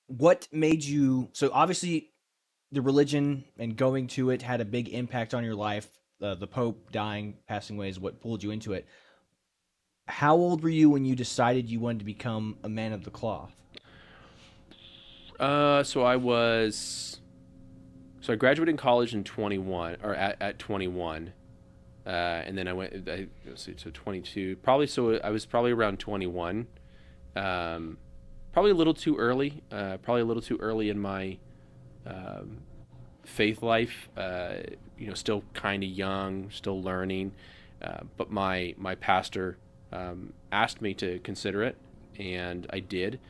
what made you, so obviously the religion and going to it had a big impact on your life. The Pope dying, passing away is what pulled you into it. How old were you when you decided you wanted to become a man of the cloth? So I was so I graduated in college in 21 or at 21. And then let's see, so 22, probably. So I was probably around 21. Um, Probably a little too early. Probably a little too early in my um, faith life. Still kind of young, still learning. But my pastor asked me to consider it, and I did,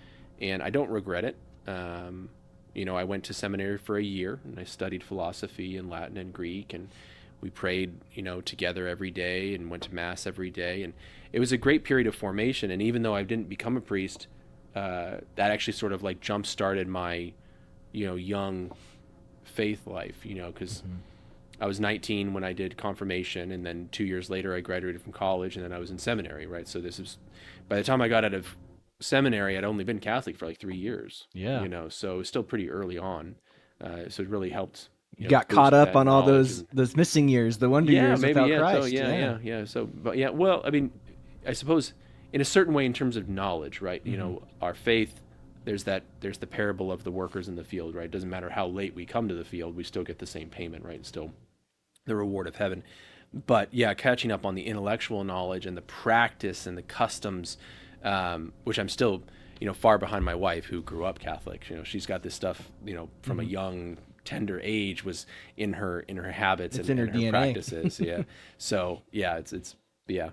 and I don't regret it. I went to seminary for a year, and I studied philosophy and Latin and Greek, and we prayed, together every day, and went to mass every day, and it was a great period of formation. And even though I didn't become a priest, that actually sort of like jump started my, young faith life, because Mm-hmm. I was 19 when I did confirmation, and then 2 years later I graduated from college, and then I was in seminary, right? So this is, by the time I got out of seminary, I'd only been Catholic for like 3 years, Yeah. so it was still pretty early on. So it really helped, You got caught boost up that on all knowledge. those And those missing years, the wonder yeah, years maybe, without yeah. So Christ. yeah, Yeah. yeah, yeah. So, but yeah, well, I mean, I suppose in a certain way, in terms of knowledge, right? Mm-hmm. Our faith. There's the parable of the workers in the field, right? It doesn't matter how late we come to the field, we still get the same payment, right? It's still the reward of heaven. But yeah, catching up on the intellectual knowledge and the practice and the customs, which I'm still, far behind my wife who grew up Catholic. She's got this stuff, from a Mm-hmm. young, tender age was in her habits It's and, in her and her DNA. practices. Yeah. So yeah, it's yeah.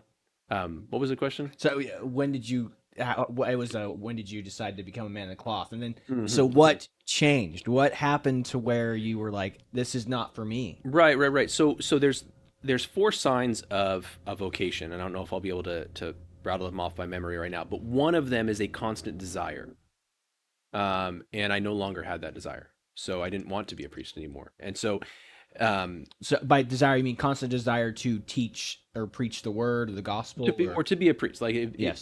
What was the question? So yeah, when did you? It was when did you decide to become a man of the cloth? And then, so Hmm. what changed? What happened to where you were like, this is not for me? Right, right, right. So there's four signs of a vocation, and I don't know if I'll be able to rattle them off by memory right now, but one of them is a constant desire. And I no longer had that desire. So I didn't want to be a priest anymore. And so, um, So by desire, you mean constant desire to teach or preach the word or the gospel, or to be a priest, like yes.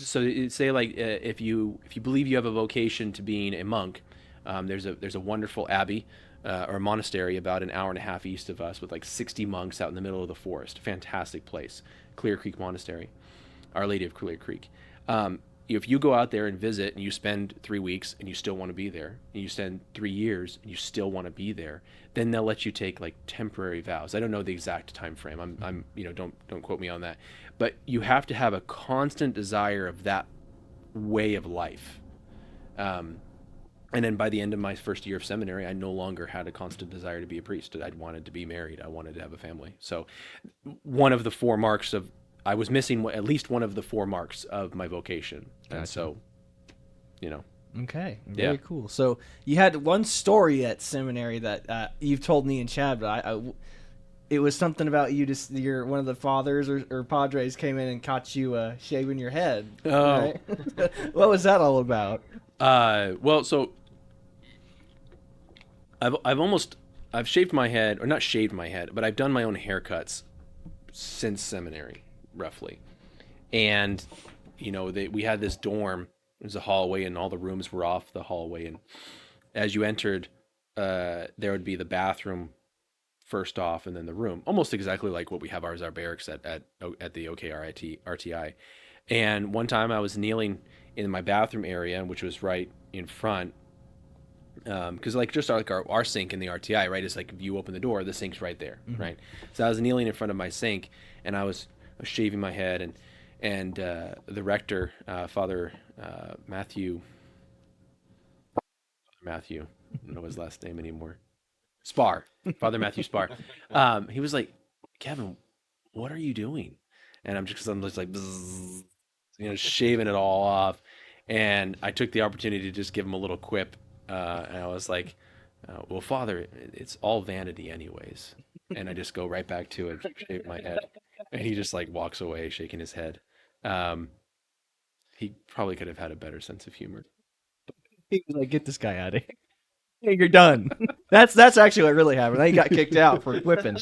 say like if you believe you have a vocation to being a monk, there's a wonderful abbey or a monastery about an hour and a half east of us with like 60 monks out in the middle of the forest. Fantastic place, Clear Creek Monastery, Our Lady of Clear Creek. If you go out there and visit and you spend 3 weeks and you still want to be there, and you spend 3 years and you still want to be there, then they'll let you take like temporary vows. I don't know the exact time frame. I'm don't quote me on that, but you have to have a constant desire of that way of life. Um, and then by the end of my first year of seminary, I no longer had a constant desire to be a priest. I wanted to be married. I wanted to have a family. So one of the four marks of I was missing at least one of the four marks of my vocation, and Gotcha. so you know, Okay, yeah. very cool. So you had one story at seminary that you've told me and Chad, but it was something about you. Just your one of the fathers or padres came in and caught you shaving your head, Oh, right? What was that all about? well, so I've shaved my head, or not shaved my head, but I've done my own haircuts since seminary, roughly. And we had this dorm. It was a hallway, and all the rooms were off the hallway. And as you entered, there would be the bathroom first off, and then the room, almost exactly like what we have ours, our barracks at the OKRTI. And one time I was kneeling in my bathroom area, which was right in front, because like just like our sink in the RTI, right, is like if you open the door, the sink's right there, Mm-hmm. right. So I was kneeling in front of my sink, and I was shaving my head, and the rector, Father Matthew, I don't know his last name anymore, Spar, Father Matthew Spar. He was like, Kevin, what are you doing? And I'm just like, bzzz, shaving it all off. And I took the opportunity to just give him a little quip. And I was like, well, Father, it's all vanity, anyways. And I just go right back to it, shave my head. And he just like walks away, shaking his head. Um, he probably could have had a better sense of humor. He was like, "Get this guy out of here. Hey, you're done." That's actually what really happened. Then he got kicked out for whipping.